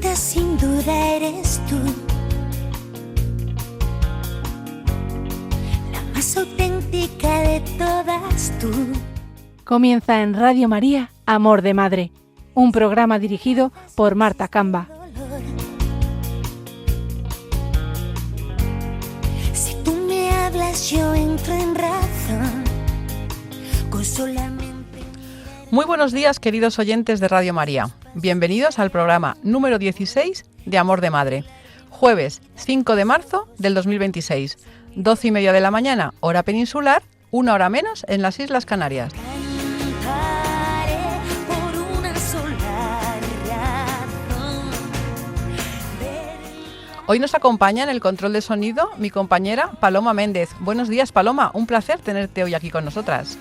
favorita sin duda eres tú, la más auténtica de todas tú. Comienza en Radio María, Amor de Madre, un programa dirigido por Marta Camba. Si tú me hablas, yo entro en razón, con solamente... Muy buenos días, queridos oyentes de Radio María. Bienvenidos al programa número 16 de Amor de Madre. Jueves 5 de marzo del 2026, 12:30 de la mañana, hora peninsular, 1 hora menos en las Islas Canarias. Hoy nos acompaña en el control de sonido mi compañera Paloma Méndez. Buenos días, Paloma. Un placer tenerte hoy aquí con nosotras.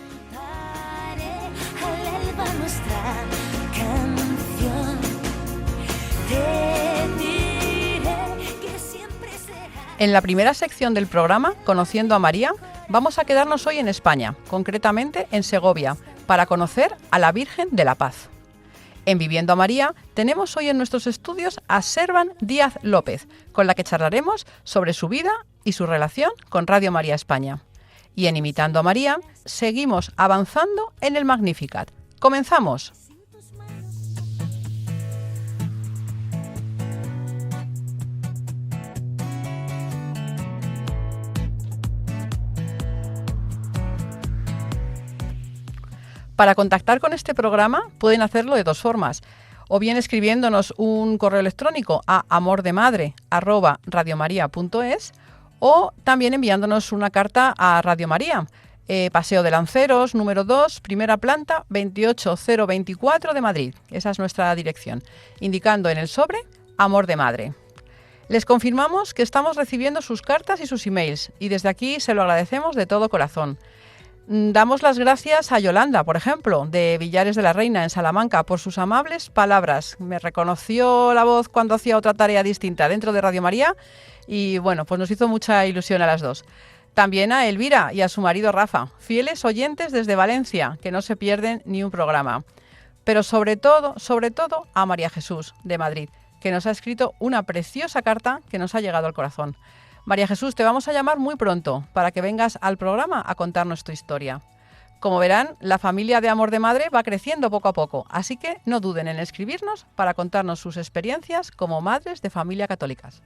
En la primera sección del programa, Conociendo a María, vamos a quedarnos hoy en España, concretamente en Segovia, para conocer a la Virgen de la Paz. En Viviendo a María tenemos hoy en nuestros estudios a Servan Díaz López, con la que charlaremos sobre su vida y su relación con Radio María España. Y en Imitando a María seguimos avanzando en el Magnificat. ¡Comenzamos! Para contactar con este programa pueden hacerlo de dos formas, o bien escribiéndonos un correo electrónico a amordemadre@radiomaria.es o también enviándonos una carta a Radio María, Paseo de Lanceros, número 2, primera planta, 28024 de Madrid. Esa es nuestra dirección, indicando en el sobre Amor de Madre. Les confirmamos que estamos recibiendo sus cartas y sus emails y desde aquí se lo agradecemos de todo corazón. Damos las gracias a Yolanda, por ejemplo, de Villares de la Reina, en Salamanca, por sus amables palabras. Me reconoció la voz cuando hacía otra tarea distinta dentro de Radio María y, bueno, pues nos hizo mucha ilusión a las dos. También a Elvira y a su marido Rafa, fieles oyentes desde Valencia, que no se pierden ni un programa. Pero sobre todo a María Jesús, de Madrid, que nos ha escrito una preciosa carta que nos ha llegado al corazón. María Jesús, te vamos a llamar muy pronto para que vengas al programa a contarnos tu historia. Como verán, la familia de Amor de Madre va creciendo poco a poco, así que no duden en escribirnos para contarnos sus experiencias como madres de familia católicas.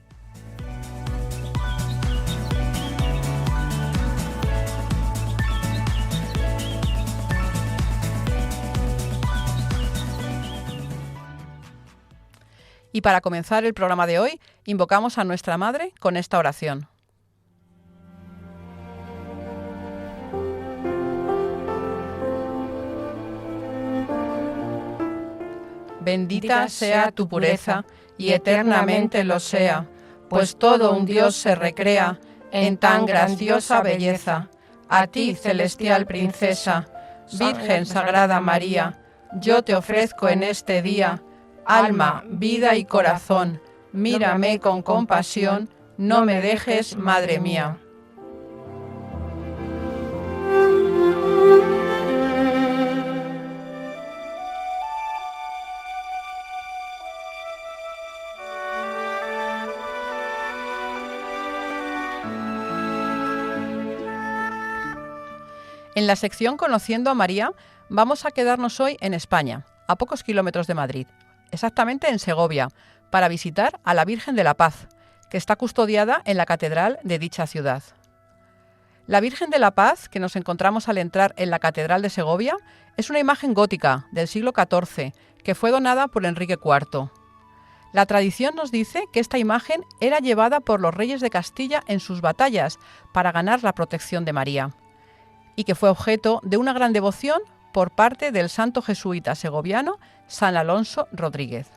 Y para comenzar el programa de hoy, invocamos a nuestra Madre con esta oración. Bendita sea tu pureza y eternamente lo sea, pues todo un Dios se recrea en tan graciosa belleza. A ti, celestial princesa, Virgen Sagrada María, yo te ofrezco en este día alma, vida y corazón, mírame con compasión, no me dejes, Madre mía. En la sección Conociendo a María vamos a quedarnos hoy en España, a pocos kilómetros de Madrid. Exactamente en Segovia, para visitar a la Virgen de la Paz, que está custodiada en la catedral de dicha ciudad. La Virgen de la Paz, que nos encontramos al entrar en la catedral de Segovia, es una imagen gótica del siglo XIV, que fue donada por Enrique IV. La tradición nos dice que esta imagen era llevada por los reyes de Castilla en sus batallas para ganar la protección de María, y que fue objeto de una gran devoción por parte del santo jesuita segoviano San Alonso Rodríguez.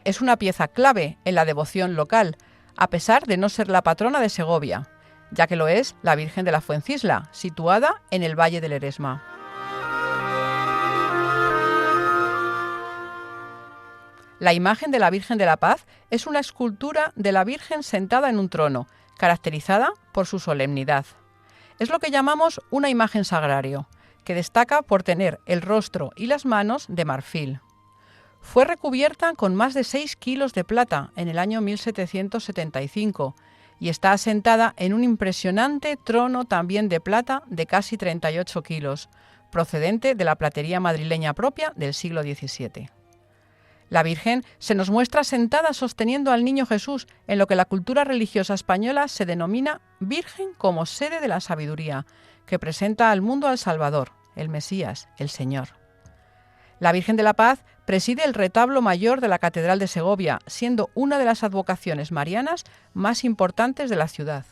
Es una pieza clave en la devoción local, a pesar de no ser la patrona de Segovia, ya que lo es la Virgen de la Fuencisla, situada en el Valle del Eresma. La imagen de la Virgen de la Paz es una escultura de la Virgen sentada en un trono, caracterizada por su solemnidad. Es lo que llamamos una imagen sagrario, que destaca por tener el rostro y las manos de marfil. Fue recubierta con más de 6 kilos de plata en el año 1775 y está asentada en un impresionante trono también de plata de casi 38 kilos, procedente de la platería madrileña propia del siglo XVII. La Virgen se nos muestra sentada sosteniendo al Niño Jesús en lo que la cultura religiosa española se denomina Virgen como sede de la sabiduría, que presenta al mundo al Salvador, el Mesías, el Señor. La Virgen de la Paz preside el retablo mayor de la Catedral de Segovia, siendo una de las advocaciones marianas más importantes de la ciudad.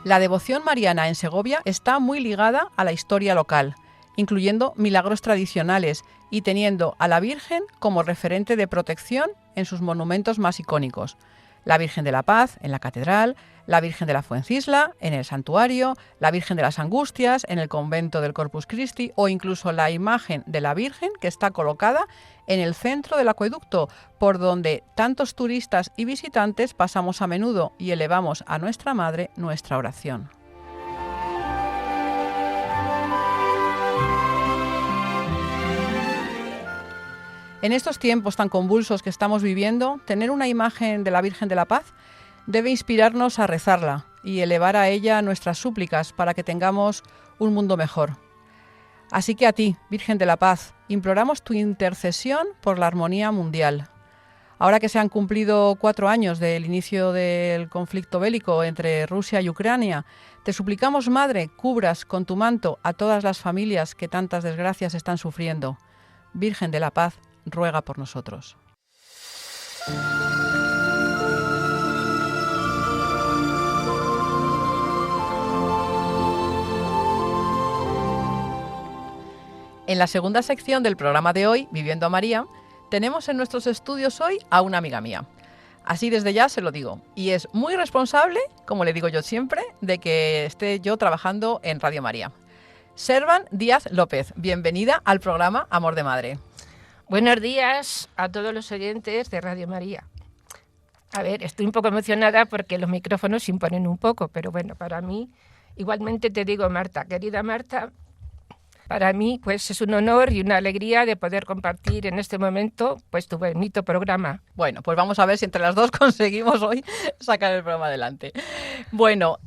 La devoción mariana en Segovia está muy ligada a la historia local, incluyendo milagros tradicionales y teniendo a la Virgen como referente de protección en sus monumentos más icónicos. La Virgen de la Paz en la Catedral, la Virgen de la Fuencisla en el Santuario, la Virgen de las Angustias en el convento del Corpus Christi o incluso la imagen de la Virgen que está colocada en el centro del acueducto, por donde tantos turistas y visitantes pasamos a menudo y elevamos a nuestra Madre nuestra oración. En estos tiempos tan convulsos que estamos viviendo, tener una imagen de la Virgen de la Paz debe inspirarnos a rezarla y elevar a ella nuestras súplicas para que tengamos un mundo mejor. Así que a ti, Virgen de la Paz, imploramos tu intercesión por la armonía mundial. Ahora que se han cumplido 4 años del inicio del conflicto bélico entre Rusia y Ucrania, te suplicamos, Madre, cubras con tu manto a todas las familias que tantas desgracias están sufriendo. Virgen de la Paz, ruega por nosotros. En la segunda sección del programa de hoy, Viviendo a María, tenemos en nuestros estudios hoy a una amiga mía. Así desde ya se lo digo. Y es muy responsable, como le digo yo siempre, de que esté yo trabajando en Radio María. Servan Díaz López, bienvenida al programa Amor de Madre. Buenos días a todos los oyentes de Radio María. A ver, estoy un poco emocionada porque los micrófonos se imponen un poco, pero bueno, para mí, igualmente te digo, Marta, querida Marta, para mí pues es un honor y una alegría de poder compartir en este momento pues tu bonito programa. Bueno, pues vamos a ver si entre las dos conseguimos hoy sacar el programa adelante. Bueno,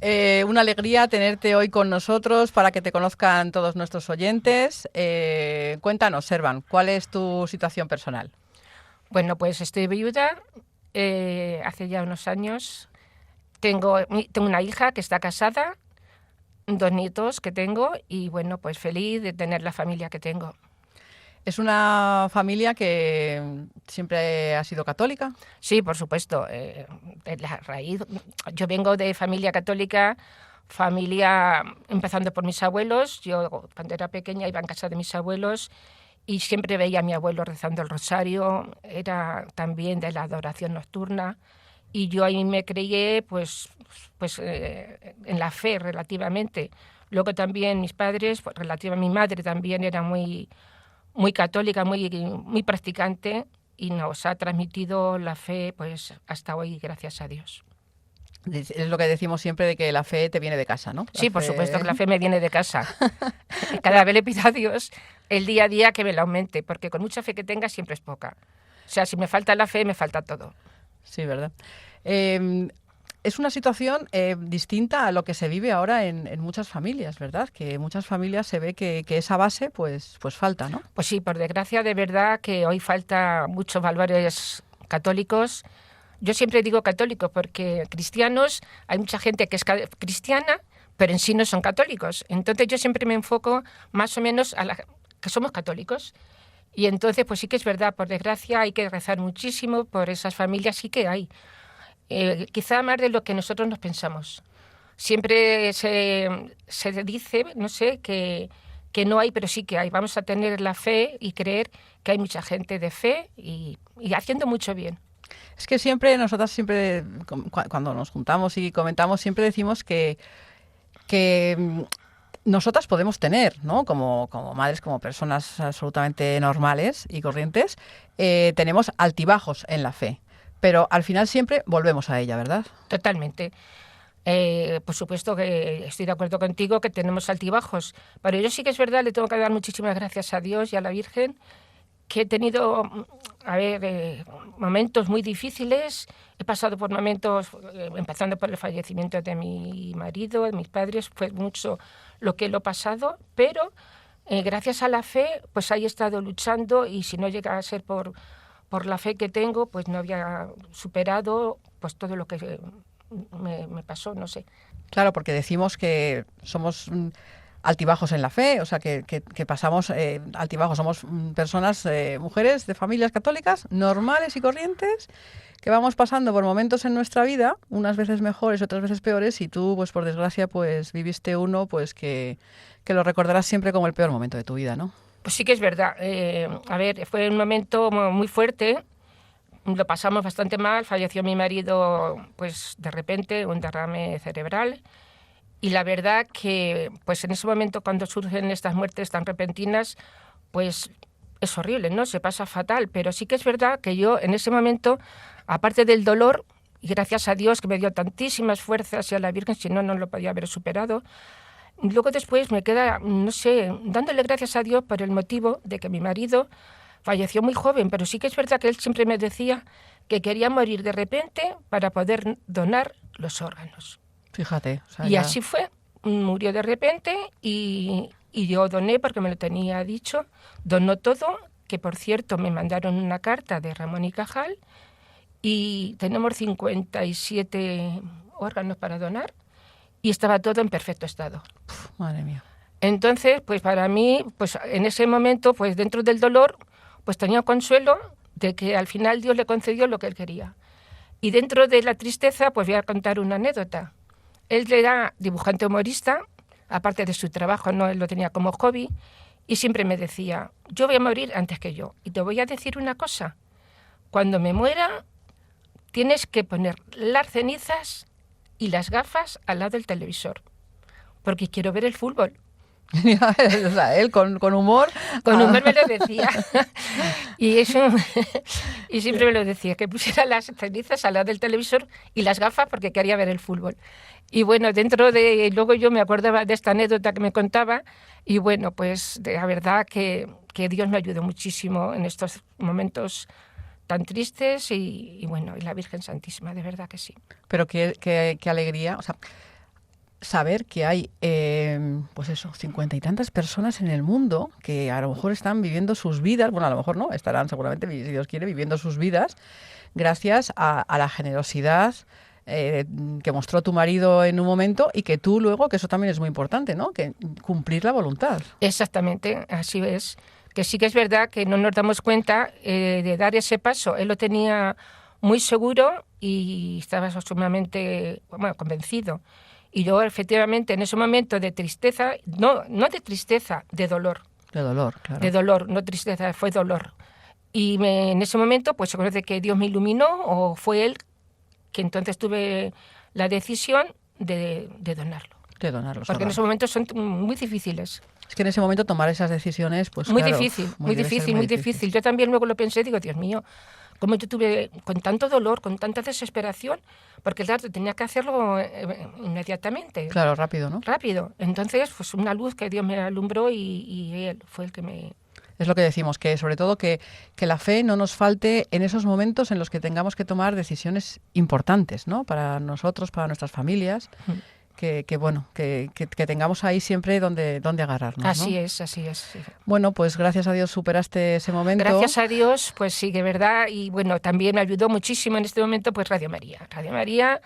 una alegría tenerte hoy con nosotros para que te conozcan todos nuestros oyentes. Cuéntanos, Servan, ¿cuál es tu situación personal? Bueno, pues estoy viuda hace ya unos años. Tengo una hija que está casada, 2 nietos que tengo y bueno, pues feliz de tener la familia que tengo. ¿Es una familia que siempre ha sido católica? Sí, por supuesto. La raíz, yo vengo de familia católica, familia empezando por mis abuelos. Yo cuando era pequeña iba en casa de mis abuelos y siempre veía a mi abuelo rezando el rosario. Era también de la adoración nocturna. Y yo ahí me crié pues en la fe relativamente. Luego también mis padres, pues, mi madre también era muy católica, muy practicante y nos ha transmitido la fe pues hasta hoy, gracias a Dios. Es lo que decimos siempre de que la fe te viene de casa, ¿no? Sí, por supuesto que la fe me viene de casa. Cada vez le pido a Dios el día a día que me la aumente, porque con mucha fe que tenga siempre es poca. O sea, si me falta la fe, me falta todo. Sí, ¿verdad? Es una situación distinta a lo que se vive ahora en muchas familias, ¿verdad? Que en muchas familias se ve que esa base pues falta, ¿no? Pues sí, por desgracia, de verdad que hoy falta muchos valores católicos. Yo siempre digo católicos porque cristianos, hay mucha gente que es cristiana, pero en sí no son católicos. Entonces yo siempre me enfoco más o menos a que somos católicos. Y entonces, pues sí que es verdad, por desgracia hay que rezar muchísimo por esas familias, sí que hay. Quizá más de lo que nosotros nos pensamos. Siempre se dice, no sé, que no hay, pero sí que hay. Vamos a tener la fe y creer que hay mucha gente de fe y haciendo mucho bien. Es que nosotras siempre, cuando nos juntamos y comentamos, siempre decimos que nosotras podemos tener, ¿no? Como madres, como personas absolutamente normales y corrientes, tenemos altibajos en la fe, pero al final siempre volvemos a ella, ¿verdad? Totalmente. Por supuesto que estoy de acuerdo contigo que tenemos altibajos, pero yo sí que es verdad, le tengo que dar muchísimas gracias a Dios y a la Virgen, que he tenido, momentos muy difíciles. He pasado por momentos, empezando por el fallecimiento de mi marido, de mis padres, fue mucho lo que lo he pasado, pero gracias a la fe, pues ahí he estado luchando, y si no llega a ser por la fe que tengo, pues no había superado pues todo lo que me pasó, no sé. Claro, porque decimos que somos altibajos en la fe, o sea, que pasamos altibajos. Somos personas, mujeres de familias católicas normales y corrientes, que vamos pasando por momentos en nuestra vida, unas veces mejores, otras veces peores, y tú, pues por desgracia, pues viviste uno pues que lo recordarás siempre como el peor momento de tu vida, ¿no? Pues sí que es verdad. A ver, fue un momento muy fuerte. Lo pasamos bastante mal. Falleció mi marido, pues de repente, un derrame cerebral. Y la verdad que, pues en ese momento, cuando surgen estas muertes tan repentinas, pues es horrible, ¿no? Se pasa fatal. Pero sí que es verdad que yo, en ese momento, aparte del dolor, y gracias a Dios que me dio tantísimas fuerzas, y a la Virgen, si no, no lo podía haber superado. Luego después me queda, no sé, dándole gracias a Dios por el motivo de que mi marido falleció muy joven, pero sí que es verdad que él siempre me decía que quería morir de repente para poder donar los órganos. Fíjate. O sea, y así fue, murió de repente y yo doné porque me lo tenía dicho, donó todo, que por cierto me mandaron una carta de Ramón y Cajal y tenemos 57 órganos para donar y estaba todo en perfecto estado. Madre mía. Entonces, pues para mí, pues en ese momento, pues dentro del dolor, pues tenía consuelo de que al final Dios le concedió lo que él quería. Y dentro de la tristeza, pues voy a contar una anécdota. Él era dibujante humorista, aparte de su trabajo, no, él lo tenía como hobby, y siempre me decía, yo voy a morir antes que yo. Y te voy a decir una cosa, cuando me muera, tienes que poner las cenizas y las gafas al lado del televisor, porque quiero ver el fútbol. O sea, él con humor. Con humor me lo decía. Y eso, y siempre me lo decía, que pusiera las cenizas al lado del televisor y las gafas porque quería ver el fútbol. Y bueno, luego yo me acordaba de esta anécdota que me contaba, y bueno, pues la verdad que Dios me ayudó muchísimo en estos momentos tan tristes, y bueno, y la Virgen Santísima, de verdad que sí. Pero qué alegría, o sea, saber que hay, pues eso, 50 y tantas personas en el mundo que a lo mejor están viviendo sus vidas, bueno, a lo mejor no, estarán seguramente, si Dios quiere, viviendo sus vidas gracias a la generosidad que mostró tu marido en un momento, y que tú luego, que eso también es muy importante, ¿no? Que cumplir la voluntad. Exactamente, así es. Que sí que es verdad que no nos damos cuenta de dar ese paso. Él lo tenía muy seguro y estaba sumamente convencido. Y yo, efectivamente, en ese momento de tristeza, no de tristeza, de dolor. De dolor, claro. De dolor, no tristeza, fue dolor. Y en ese momento, pues se conoce que Dios me iluminó, o fue Él, que entonces tuve la decisión de donarlo. De donarlo. Porque en esos momentos son muy difíciles. Es que en ese momento tomar esas decisiones, pues muy claro, difícil, muy difícil. Yo también luego lo pensé, digo, Dios mío, cómo yo tuve con tanto dolor, con tanta desesperación, porque claro, tenía que hacerlo inmediatamente. Claro, rápido, ¿no? Rápido. Entonces, pues una luz que Dios me alumbró, y Él fue el que me... Es lo que decimos, que sobre todo que la fe no nos falte en esos momentos en los que tengamos que tomar decisiones importantes, ¿no? Para nosotros, para nuestras familias. Que tengamos ahí siempre donde agarrarnos, ¿no? Así es, así es. Sí. Bueno, pues gracias a Dios superaste ese momento. Gracias a Dios, pues sí, de verdad. Y bueno, también me ayudó muchísimo en este momento, pues Radio María. Radio María,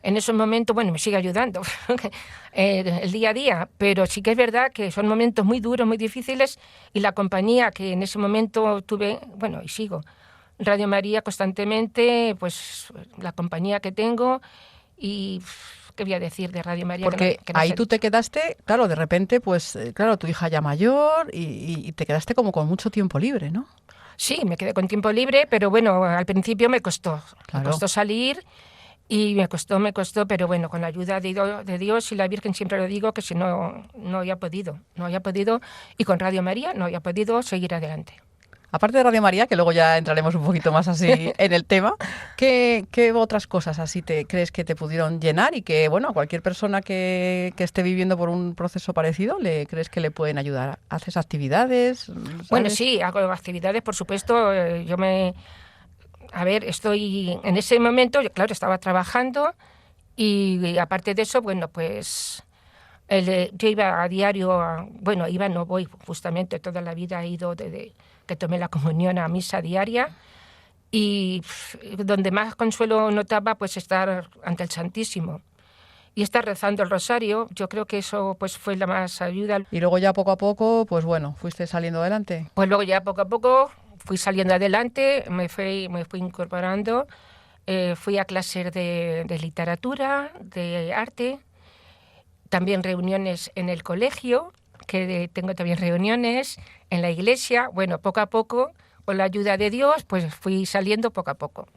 en esos momentos, bueno, me sigue ayudando el día a día, pero sí que es verdad que son momentos muy duros, muy difíciles, y la compañía que en ese momento tuve, bueno, y sigo, Radio María constantemente, pues la compañía que tengo, y... ¿Qué voy a decir de Radio María? Porque que no ahí sé. tú te quedaste, claro, de repente, pues, claro, tu hija ya mayor, y te quedaste como con mucho tiempo libre, ¿no? Sí, me quedé con tiempo libre, pero bueno, al principio me costó. Claro. Me costó salir, y me costó, pero bueno, con la ayuda de Dios y la Virgen, siempre lo digo, que si no había podido, y con Radio María no había podido seguir adelante. Aparte de Radio María, que luego ya entraremos un poquito más así en el tema, ¿qué otras cosas así te crees que te pudieron llenar y que, bueno, a cualquier persona que esté viviendo por un proceso parecido, crees que le pueden ayudar? ¿Haces actividades? ¿Sabes? Bueno, sí, hago actividades, por supuesto. Estoy en ese momento, yo, claro, estaba trabajando y aparte de eso, bueno, pues yo iba a diario, no voy, justamente toda la vida he ido desde que tomé la comunión a misa diaria y donde más consuelo notaba, pues estar ante el Santísimo y estar rezando el rosario. Yo creo que eso pues fue la más ayuda. Y luego ya poco a poco, pues bueno, fuiste saliendo adelante. Pues luego ya poco a poco fui saliendo adelante, me fui incorporando, fui a clases de literatura, de arte, también reuniones en el colegio, que tengo también reuniones en la iglesia. Bueno, poco a poco, con la ayuda de Dios, pues fui saliendo poco a poco.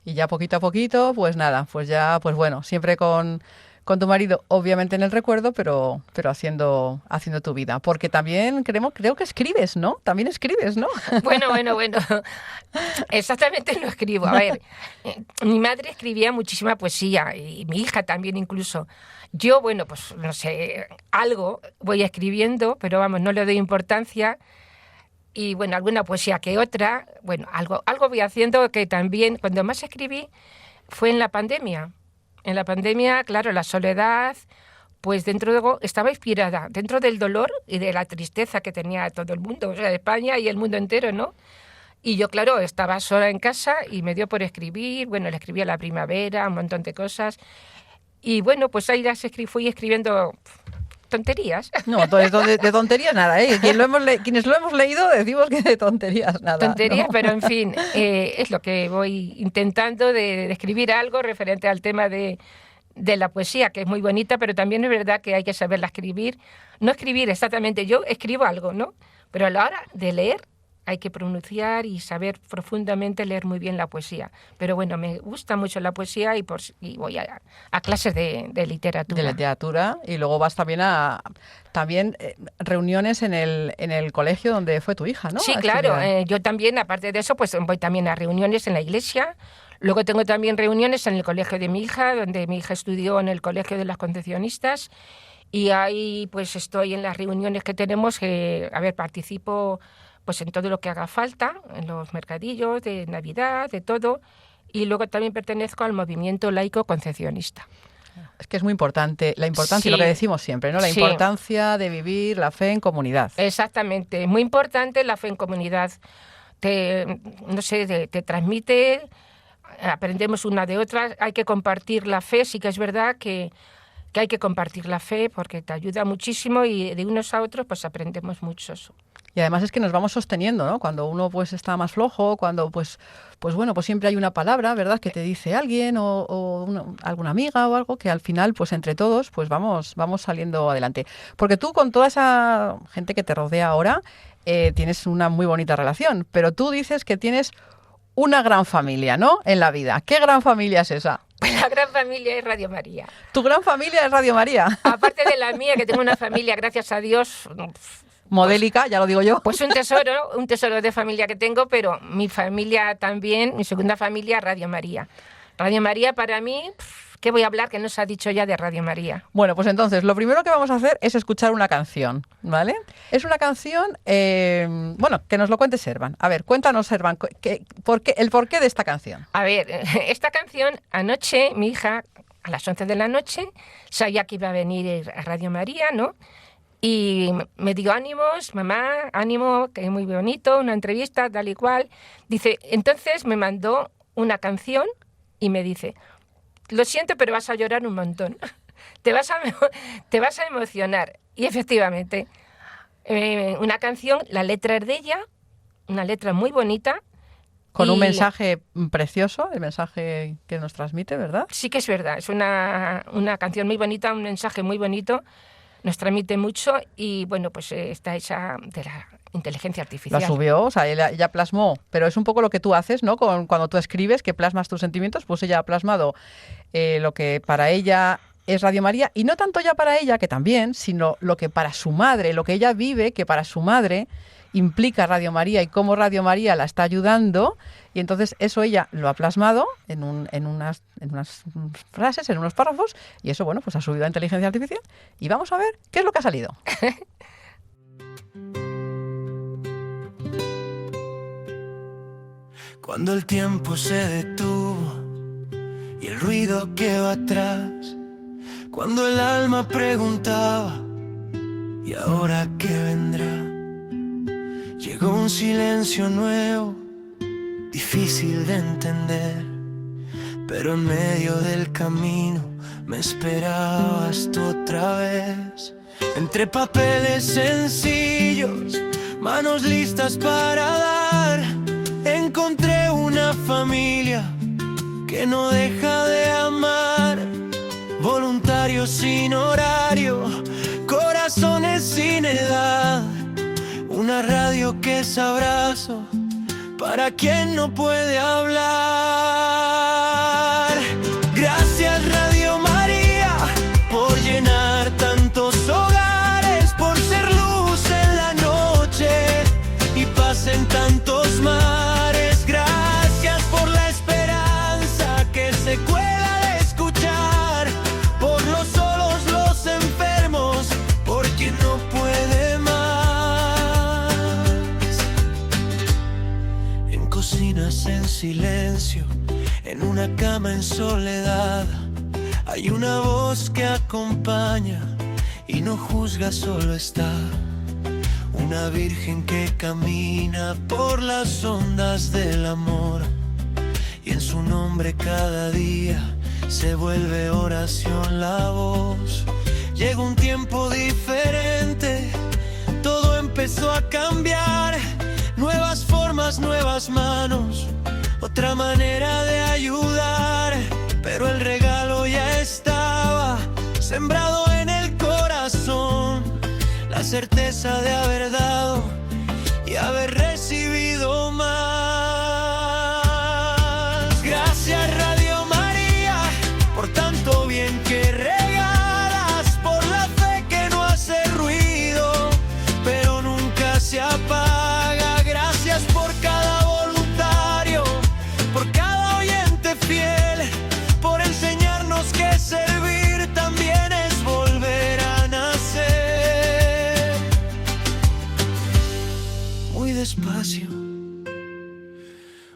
Y ya poquito a poquito, pues nada, pues ya, pues bueno, siempre con tu marido, obviamente en el recuerdo, pero haciendo tu vida. Porque también creo que escribes, ¿no? También escribes, ¿no? Bueno. Exactamente no escribo. A ver, mi madre escribía muchísima poesía y mi hija también incluso. Yo, bueno, pues no sé, algo voy escribiendo, pero vamos, no le doy importancia. Y bueno, alguna poesía que otra. Bueno, algo voy haciendo que también, cuando más escribí, fue en la pandemia. En la pandemia, claro, la soledad, pues estaba inspirada dentro del dolor y de la tristeza que tenía todo el mundo, o sea, España y el mundo entero, ¿no? Y yo, claro, estaba sola en casa y me dio por escribir. Bueno, le escribí a la primavera, un montón de cosas. Y bueno, pues ahí fui escribiendo tonterías. No, de tonterías nada, ¿eh? Quienes lo hemos leído decimos que de tonterías nada. Tonterías, ¿no? pero en fin, es lo que voy intentando de escribir algo referente al tema de la poesía, que es muy bonita, pero también es verdad que hay que saberla escribir. No escribir exactamente, yo escribo algo, ¿no? Pero a la hora de leer hay que pronunciar y saber profundamente leer muy bien la poesía. Pero bueno, me gusta mucho la poesía y voy a clases de literatura. De literatura, y luego vas también a reuniones en el colegio donde fue tu hija, ¿no? Sí, claro. Yo también, aparte de eso, pues voy también a reuniones en la iglesia. Luego tengo también reuniones en el colegio de mi hija, donde mi hija estudió en el colegio de las Concepcionistas. Y ahí pues estoy en las reuniones que tenemos, participo pues en todo lo que haga falta, en los mercadillos de Navidad, de todo, y luego también pertenezco al movimiento laico concepcionista. Es que es muy importante, la importancia, Sí. lo que decimos siempre, ¿no? La Sí. importancia de vivir la fe en comunidad. Exactamente, muy importante la fe en comunidad. Te transmite, aprendemos una de otra, hay que compartir la fe, sí que es verdad que hay que compartir la fe porque te ayuda muchísimo y de unos a otros pues aprendemos mucho. Y además es que nos vamos sosteniendo, ¿no? Cuando uno pues está más flojo, cuando pues siempre hay una palabra, ¿verdad? Que te dice alguien o alguna amiga o algo que al final pues entre todos pues vamos saliendo adelante. Porque tú con toda esa gente que te rodea ahora tienes una muy bonita relación, pero tú dices que tienes una gran familia, ¿no? En la vida. ¿Qué gran familia es esa? Pues la gran familia es Radio María. ¿Tu gran familia es Radio María? Aparte de la mía, que tengo una familia, gracias a Dios, modélica, ya lo digo yo. pues un tesoro de familia que tengo, pero mi familia también, mi segunda familia, Radio María. Radio María para mí, ¿qué voy a hablar que no se ha dicho ya de Radio María? Bueno, pues entonces, lo primero que vamos a hacer es escuchar una canción, ¿vale? Es una canción, que nos lo cuente Servan. A ver, cuéntanos, Servan, el porqué de esta canción. A ver, esta canción, anoche, mi hija, a las 11 de la noche, sabía que iba a venir a Radio María, ¿no? Y me dijo, ánimos, mamá, ánimo, que es muy bonito, una entrevista, tal y cual. Dice, entonces me mandó una canción y me dice, lo siento, pero vas a llorar un montón. Te vas a emocionar. Y efectivamente, una canción, la letra es de ella, una letra muy bonita. Con un mensaje precioso, el mensaje que nos transmite, ¿verdad? Sí que es verdad, es una canción muy bonita, un mensaje muy bonito. Nos transmite mucho y, bueno, pues está hecha de la inteligencia artificial. La subió, o sea, ella plasmó, pero es un poco lo que tú haces, ¿no? Cuando tú escribes, que plasmas tus sentimientos, pues ella ha plasmado lo que para ella es Radio María, y no tanto ya para ella, que también, sino lo que para su madre, lo que ella vive, que para su madre implica Radio María y cómo Radio María la está ayudando. Y entonces eso ella lo ha plasmado en unas frases, en unos párrafos, y eso, bueno, pues ha subido a inteligencia artificial. Y vamos a ver qué es lo que ha salido. Cuando el tiempo se detuvo y el ruido quedó atrás, cuando el alma preguntaba, ¿y ahora qué vendrá? Llegó un silencio nuevo, difícil de entender, pero en medio del camino me esperabas tú otra vez. Entre papeles sencillos, manos listas para dar, encontré una familia que no deja de amar. Voluntarios sin horario, corazones sin edad, una radio que es abrazo para quien no puede hablar. Gracias Radio María por llenar tantos hogares, por ser luz en la noche y paz en tantos mares. Gracias por la esperanza que se cuela de escuchar, por los solos, los enfermos, por quien no puede más. En cocinas en silencio, en una cama en soledad, hay una voz que acompaña y no juzga, solo está. Una virgen que camina por las ondas del amor, y en su nombre cada día se vuelve oración la voz. Llegó un tiempo diferente, todo empezó a cambiar, nuevas formas, nuevas manos, otra manera de ayudar, pero el regalo ya estaba sembrado en el corazón, la certeza de haber dado y haber recibido más. Gracias Radio María por tanto bien que regalas, por la fe que no hace ruido, pero nunca se apaga. Gracias por cada voluntario, por cada oyente fiel, por enseñarnos que servir también es volver a nacer. Muy despacio,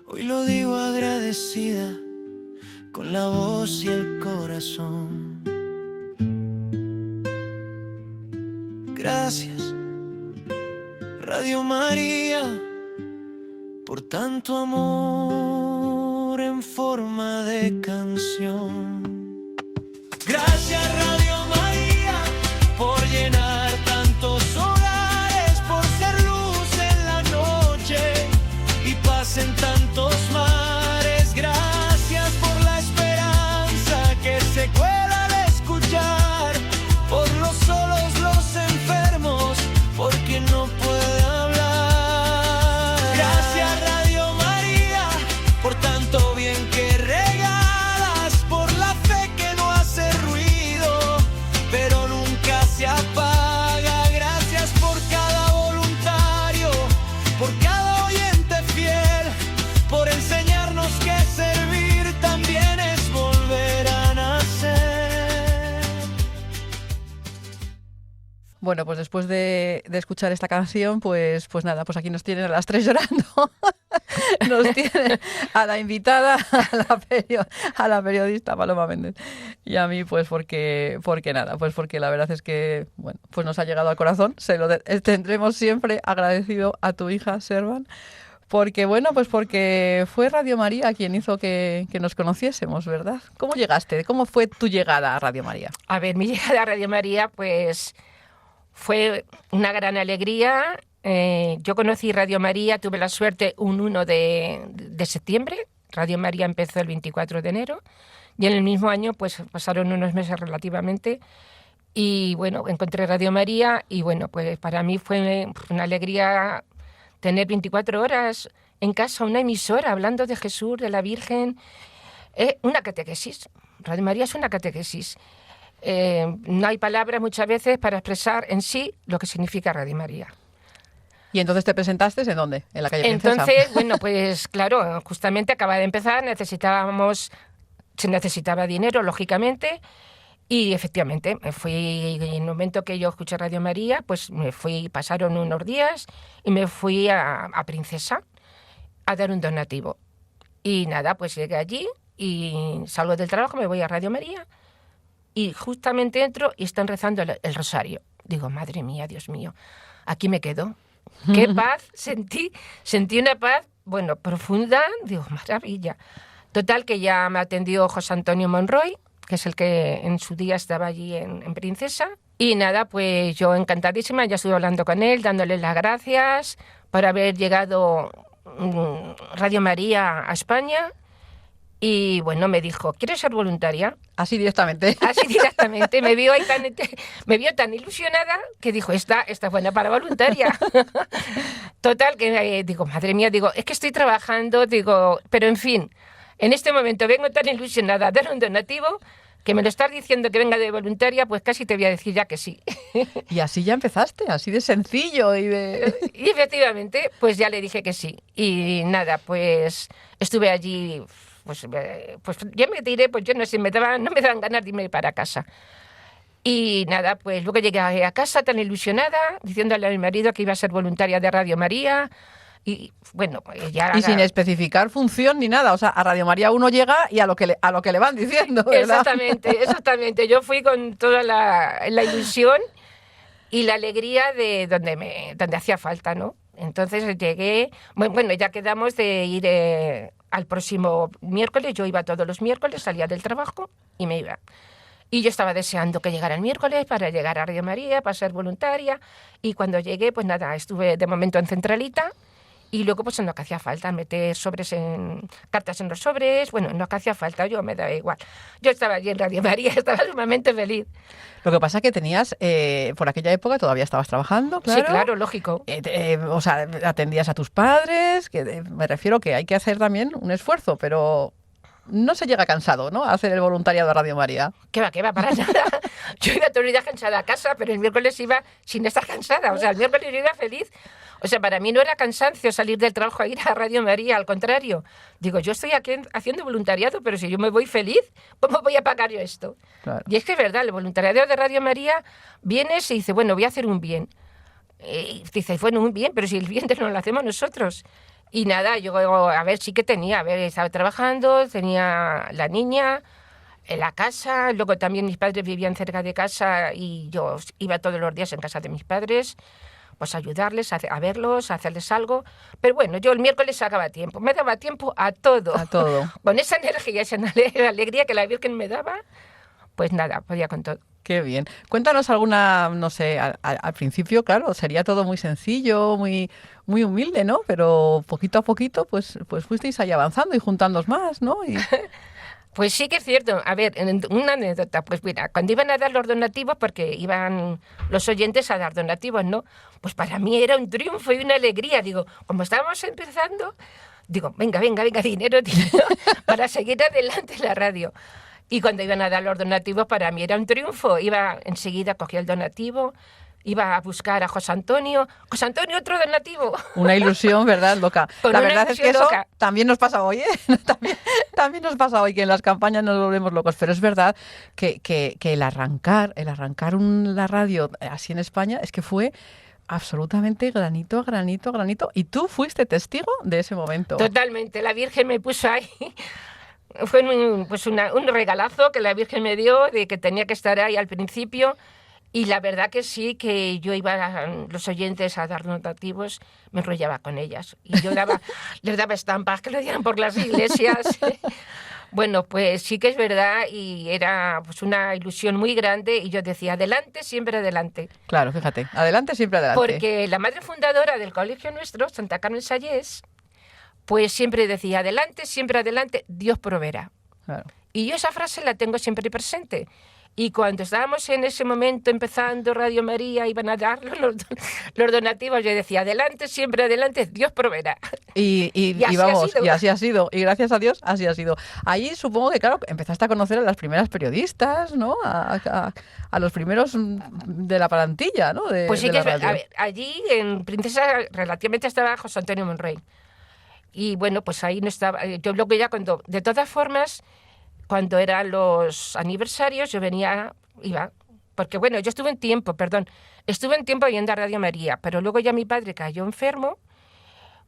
hoy lo digo agradecida, con la voz y el corazón. Gracias Radio María por tanto amor en forma de canción. Gracias Radio María por llenar tantos hogares, por ser luz en la noche y paz en tantos mares. Gracias por la esperanza que se cuela de escuchar, por los solos, los enfermos, por quien no puede hablar. Gracias Radio María por tanto bien que regalas, por la fe que no hace ruido, pero nunca se apaga. Gracias por cada voluntario, por cada oyente fiel, por enseñarnos que servir también es volver a nacer. Bueno, pues después de escuchar esta canción, pues nada, pues aquí nos tienen a las 3 llorando. Nos tienen a la invitada, a la periodista Paloma Méndez. Y a mí, pues porque nada, pues porque la verdad es que, bueno, pues nos ha llegado al corazón. Tendremos siempre agradecido a tu hija, Servan, porque, bueno, pues porque fue Radio María quien hizo que nos conociésemos, ¿verdad? ¿Cómo llegaste? ¿Cómo fue tu llegada a Radio María? A ver, mi llegada a Radio María, pues fue una gran alegría. Yo conocí Radio María, tuve la suerte un 1 de septiembre. Radio María empezó el 24 de enero y en el mismo año pues pasaron unos meses relativamente y bueno, encontré Radio María y bueno, pues para mí fue una alegría tener 24 horas en casa, una emisora hablando de Jesús, de la Virgen, una catequesis. Radio María es una catequesis. no hay palabras muchas veces para expresar en sí lo que significa Radio María. ¿Y entonces te presentaste en dónde? En la calle Princesa. Entonces, bueno, pues claro, justamente acaba de empezar, se necesitaba dinero, lógicamente, y efectivamente me fui, en el momento que yo escuché Radio María, pues pasaron unos días y me fui a Princesa a dar un donativo. Y nada, pues llegué allí y salgo del trabajo, me voy a Radio María y justamente entro y están rezando el rosario. Digo, madre mía, Dios mío, aquí me quedo. Qué paz sentí una paz, bueno, profunda, digo, maravilla. Total, que ya me atendió José Antonio Monroy, que es el que en su día estaba allí en Princesa. Y nada, pues yo encantadísima, ya estuve hablando con él, dándole las gracias por haber llegado Radio María a España. Y bueno, me dijo, ¿quieres ser voluntaria? Así directamente. Así directamente. Me vio tan ilusionada que dijo, esta es buena para voluntaria. Total, que digo, madre mía, es que estoy trabajando, pero en fin, en este momento vengo tan ilusionada a dar un donativo que me lo estás diciendo que venga de voluntaria, pues casi te voy a decir ya que sí. Y así ya empezaste, así de sencillo y de... Y efectivamente, pues ya le dije que sí. Y nada, pues estuve allí... Pues ya me tiré, pues yo no sé, no me daban ganas de irme para casa. Y nada, pues luego llegué a casa tan ilusionada, diciéndole a mi marido que iba a ser voluntaria de Radio María. Y bueno, pues ya... Y sin especificar función ni nada, o sea, a Radio María uno llega y a lo que le van diciendo, ¿verdad? Exactamente. Yo fui con toda la ilusión y la alegría de donde hacía falta, ¿no? Entonces llegué, bueno, ya quedamos de ir al próximo miércoles. Yo iba todos los miércoles, salía del trabajo y me iba. Y yo estaba deseando que llegara el miércoles para llegar a Radio María, para ser voluntaria. Y cuando llegué, pues nada, estuve de momento en Centralita. Y luego, pues en lo que hacía falta, meter cartas en los sobres. Bueno, en lo que hacía falta, yo me daba igual. Yo estaba allí en Radio María, estaba sumamente feliz. Lo que pasa es que tenías, por aquella época todavía estabas trabajando, claro. Sí, claro, lógico. O sea, atendías a tus padres, me refiero que hay que hacer también un esfuerzo, pero no se llega cansado, ¿no?, a hacer el voluntariado de Radio María. ¿Qué va, para nada? Yo iba todos los días cansada a casa, pero el miércoles iba sin estar cansada. O sea, el miércoles yo iba feliz. O sea, para mí no era cansancio salir del trabajo a ir a Radio María, al contrario. Digo, yo estoy aquí haciendo voluntariado, pero si yo me voy feliz, ¿cómo voy a pagar yo esto? Claro. Y es que es verdad, el voluntariado de Radio María viene y dice, bueno, voy a hacer un bien. Y dice, bueno, un bien, pero si el bien no lo hacemos nosotros. Y nada, yo a ver, sí que estaba trabajando, tenía la niña en la casa, luego también mis padres vivían cerca de casa y yo iba todos los días en casa de mis padres, pues a ayudarles, a verlos, a hacerles algo. Pero bueno, yo el miércoles sacaba tiempo, me daba tiempo a todo. A todo. Con esa energía, esa alegría que la Virgen me daba, pues nada, podía con todo. Qué bien. Cuéntanos alguna, no sé, al principio, claro, sería todo muy sencillo, muy humilde, ¿no? Pero poquito a poquito, pues fuisteis ahí avanzando y juntándoos más, ¿no? Pues sí que es cierto. A ver, una anécdota. Pues mira, cuando iban a dar los donativos, porque iban los oyentes a dar donativos, ¿no? Pues para mí era un triunfo y una alegría. Digo, como estábamos empezando, digo, venga, dinero, para seguir adelante la radio. Y cuando iban a dar los donativos, para mí era un triunfo. Iba enseguida, cogía el donativo, iba a buscar a José Antonio. José Antonio, otro donativo. Una ilusión, ¿verdad, loca? La verdad es que eso loca. También nos pasa hoy, ¿eh? También nos pasa hoy, que en las campañas nos volvemos locos. Pero es verdad que el arrancar la radio así en España es que fue absolutamente granito a granito a granito. Y tú fuiste testigo de ese momento. Totalmente. La Virgen me puso ahí. Fue un regalazo que la Virgen me dio de que tenía que estar ahí al principio. Y la verdad que sí, que yo iba a los oyentes a dar donativos, me enrollaba con ellas. Y yo les daba estampas que lo dieran por las iglesias. Bueno, pues sí que es verdad y era pues una ilusión muy grande y yo decía, adelante, siempre adelante. Claro, fíjate, adelante, siempre adelante. Porque la madre fundadora del colegio nuestro, Santa Carmen Sallés, pues siempre decía, adelante, siempre adelante, Dios proveerá. Claro. Y yo esa frase la tengo siempre presente. Y cuando estábamos en ese momento empezando Radio María, iban a dar los donativos, yo decía, adelante, siempre adelante, Dios proveerá. Y así vamos, ha sido. y así ha sido. Y gracias a Dios, así ha sido. Ahí supongo que, claro, empezaste a conocer a las primeras periodistas, ¿no? A los primeros de la plantilla, ¿no? Pues sí de que la es, radio. a ver, allí en Princesa relativamente estaba José Antonio Monrey. Y bueno, pues ahí no estaba. Yo luego ya cuando, de todas formas, cuando eran los aniversarios, yo iba. Porque bueno, yo estuve en tiempo yendo a Radio María, pero luego ya mi padre cayó enfermo.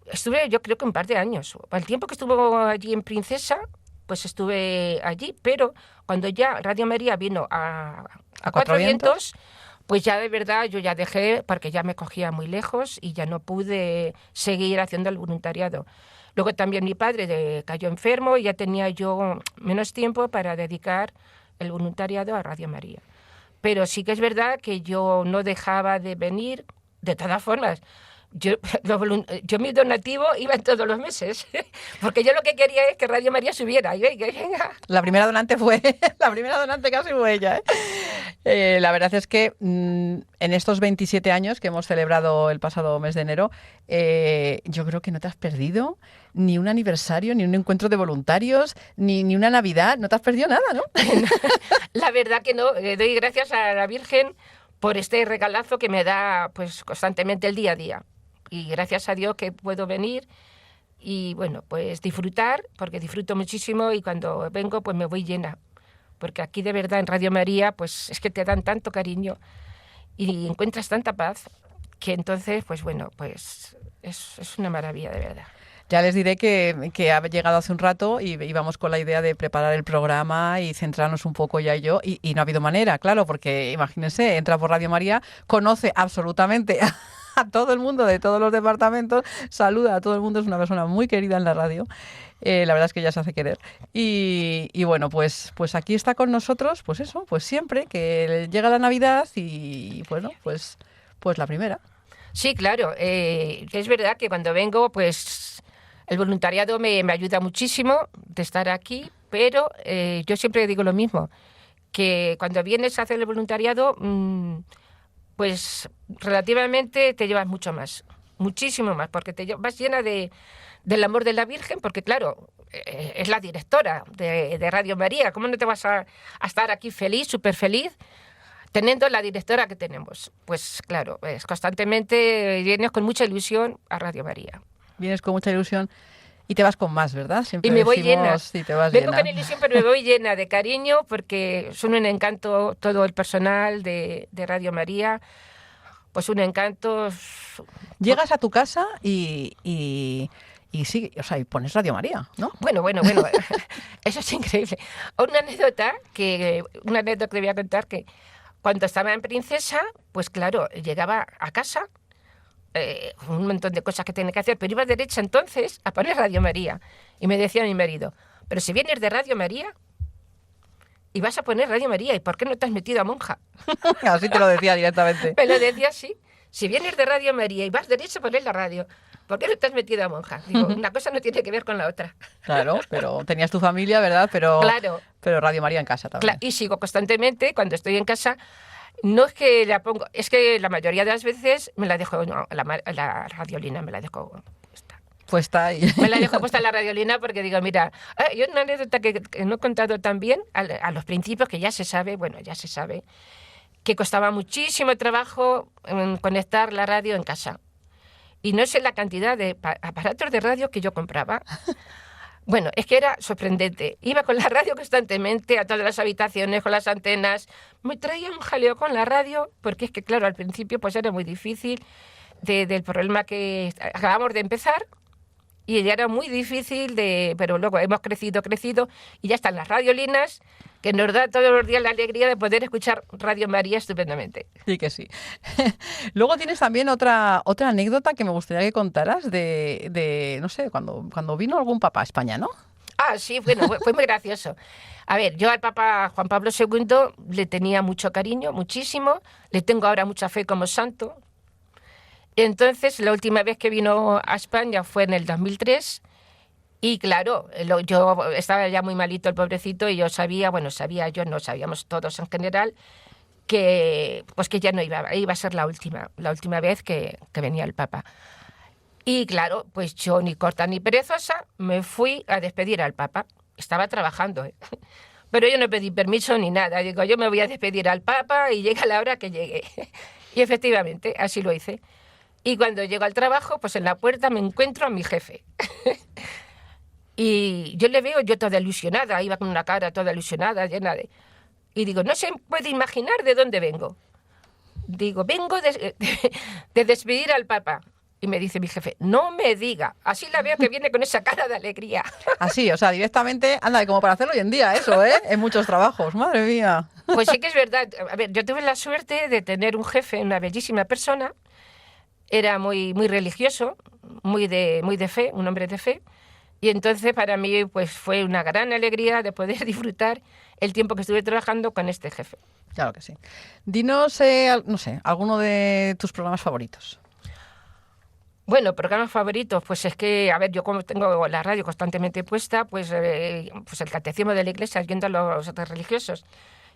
Estuve yo creo que un par de años. El tiempo que estuvo allí en Princesa, pues estuve allí, pero cuando ya Radio María vino a Cuatro Vientos, pues ya de verdad yo ya dejé, porque ya me cogía muy lejos y ya no pude seguir haciendo el voluntariado. Luego también mi padre cayó enfermo y ya tenía yo menos tiempo para dedicar el voluntariado a Radio María. Pero sí que es verdad que yo no dejaba de venir, de todas formas. Yo mi donativo iba todos los meses, porque yo lo que quería es que Radio María subiera. Y venga. La primera donante casi fue ella, ¿eh? La verdad es que en estos 27 años que hemos celebrado el pasado mes de enero, yo creo que no te has perdido ni un aniversario, ni un encuentro de voluntarios, ni una Navidad. No te has perdido nada, ¿no? La verdad que no. Doy gracias a la Virgen por este regalazo que me da pues constantemente el día a día. Y gracias a Dios que puedo venir y, bueno, pues disfrutar, porque disfruto muchísimo y cuando vengo pues me voy llena. Porque aquí de verdad en Radio María pues es que te dan tanto cariño y encuentras tanta paz que entonces, pues bueno, pues es una maravilla de verdad. Ya les diré que ha llegado hace un rato y íbamos con la idea de preparar el programa y centrarnos un poco ya y no ha habido manera, claro, porque imagínense, entra por Radio María, conoce absolutamente a todo el mundo de todos los departamentos, saluda a todo el mundo, es una persona muy querida en la radio. La verdad es que ya se hace querer. Y bueno, pues aquí está con nosotros, pues eso, pues siempre que llega la Navidad y bueno, pues la primera. Sí, claro. Es verdad que cuando vengo, pues el voluntariado me ayuda muchísimo de estar aquí, pero yo siempre digo lo mismo, que cuando vienes a hacer el voluntariado, pues relativamente te llevas mucho más, muchísimo más, porque vas llena del amor de la Virgen, porque claro, es la directora de Radio María. ¿Cómo no te vas a estar aquí feliz, súper feliz, teniendo la directora que tenemos? Pues claro, constantemente vienes con mucha ilusión a Radio María. Vienes con mucha ilusión y te vas con más, ¿verdad? Siempre y me voy llena. Sí, te vas Vengo llena. con ilusión, pero me voy llena de cariño porque son un encanto todo el personal de Radio María. Pues un encanto. Llegas a tu casa y sí, o sea, y pones Radio María, ¿no? Bueno. Eso es increíble. Una anécdota que te voy a contar, que cuando estaba en Princesa, pues claro, llegaba a casa, un montón de cosas que tenía que hacer, pero iba derecha entonces a poner Radio María. Y me decía mi marido, pero si vienes de Radio María y vas a poner Radio María, ¿y por qué no te has metido a monja? Así te lo decía directamente. Me lo decía así. Si vienes de Radio María y vas derecho a poner la radio, ¿por qué no te has metido a monja? Digo, una cosa no tiene que ver con la otra. Claro, pero tenías tu familia, ¿verdad? Claro. Pero Radio María en casa también. Y sigo constantemente, cuando estoy en casa, no es que la pongo, es que la mayoría de las veces me la dejo, la radiolina me la dejo puesta. Puesta ahí. Me la dejo puesta en la radiolina porque digo, mira, yo una anécdota que no he contado tan bien, a los principios, que ya se sabe, que costaba muchísimo trabajo conectar la radio en casa. Y no sé la cantidad de aparatos de radio que yo compraba. Bueno, es que era sorprendente. Iba con la radio constantemente a todas las habitaciones, con las antenas. Me traía un jaleo con la radio, porque es que, claro, al principio pues era muy difícil del problema que acabamos de empezar. Y ya era muy difícil, pero luego hemos crecido y ya están las radiolinas, que nos da todos los días la alegría de poder escuchar Radio María estupendamente. Sí que sí. Luego tienes también otra anécdota que me gustaría que contaras de no sé, cuando vino algún papa a España, ¿no? Ah, sí, bueno, fue muy gracioso. A ver, yo al Papa Juan Pablo II le tenía mucho cariño, muchísimo. Le tengo ahora mucha fe como santo. Entonces, la última vez que vino a España fue en el 2003 Y claro, yo estaba ya muy malito el pobrecito y yo sabía, yo no sabíamos todos en general que ya no iba a ser la última vez que venía el Papa. Y claro, pues yo ni corta ni perezosa me fui a despedir al Papa. Estaba trabajando, ¿eh? Pero yo no pedí permiso ni nada. Digo, yo me voy a despedir al Papa y llega la hora que llegue. Y efectivamente, así lo hice. Y cuando llego al trabajo, pues en la puerta me encuentro a mi jefe. Y yo le veo yo toda ilusionada, iba con una cara toda ilusionada, llena de... Y digo, no se puede imaginar de dónde vengo. Digo, vengo de despedir al Papa. Y me dice mi jefe, no me diga. Así la veo que viene con esa cara de alegría. Así, o sea, directamente, anda, como para hacerlo hoy en día, eso, ¿eh? En muchos trabajos, madre mía. Pues sí que es verdad. A ver, yo tuve la suerte de tener un jefe, una bellísima persona. Era muy, muy religioso, muy de fe, un hombre de fe. Y entonces para mí pues fue una gran alegría de poder disfrutar el tiempo que estuve trabajando con este jefe. Claro que sí. Dinos, no sé, alguno de tus programas favoritos. Bueno, programas favoritos, pues es que, a ver, yo como tengo la radio constantemente puesta, pues el Catecismo de la Iglesia, yendo a los religiosos,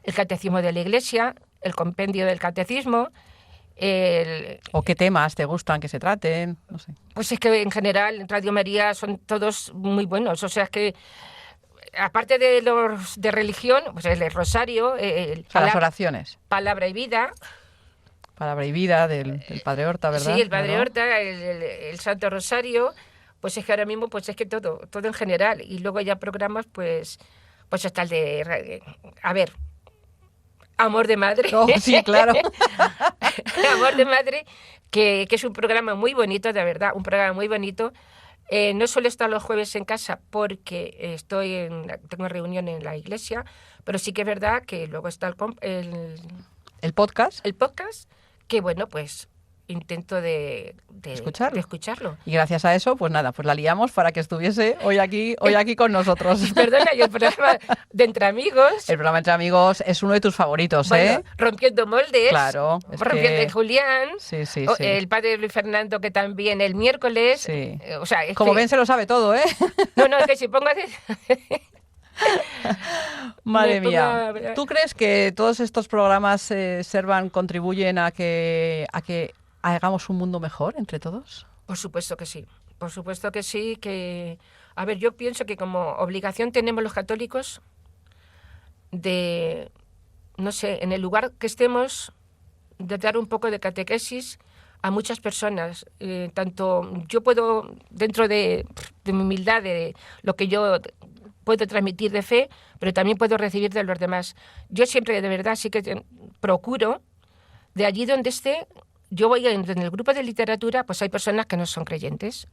el Catecismo de la Iglesia, el Compendio del Catecismo, ¿O qué temas te gustan que se traten? No sé. Pues es que en general en Radio María son todos muy buenos. O sea, es que aparte de los de religión, pues el rosario, las oraciones. Palabra y vida. Palabra y vida del Padre Horta, ¿verdad? Sí, el Padre Claro. Horta, el Santo Rosario, pues es que ahora mismo pues es que todo en general. Y luego ya programas, pues hasta el de... A ver... Amor de Madre. Oh, sí, claro. Amor de Madre, que es un programa muy bonito, de verdad, un programa muy bonito. No suelo estar los jueves en casa porque tengo reunión en la iglesia, pero sí que es verdad que luego está el podcast. El podcast, que bueno, pues intento de escucharlo. Y gracias a eso, pues nada, pues la liamos para que estuviese hoy aquí con nosotros. Perdona, y el programa de Entre Amigos. El programa Entre Amigos es uno de tus favoritos, bueno, Rompiendo moldes. Claro. Rompiendo de Julián. Sí, sí, sí. El padre Luis Fernando, que también el miércoles. Sí. O sea, como ven, se lo sabe todo, ¿eh? No, es que si pongo... Madre mía. ¿Tú crees que todos estos programas contribuyen a que hagamos un mundo mejor entre todos? Por supuesto que sí. Por supuesto que sí. A ver, yo pienso que como obligación tenemos los católicos de, no sé, en el lugar que estemos, de dar un poco de catequesis a muchas personas. Tanto yo puedo, dentro de mi humildad, de lo que yo puedo transmitir de fe, pero también puedo recibir de los demás. Yo siempre, de verdad, sí que procuro, de allí donde esté, yo voy en el grupo de literatura, pues hay personas que no son creyentes,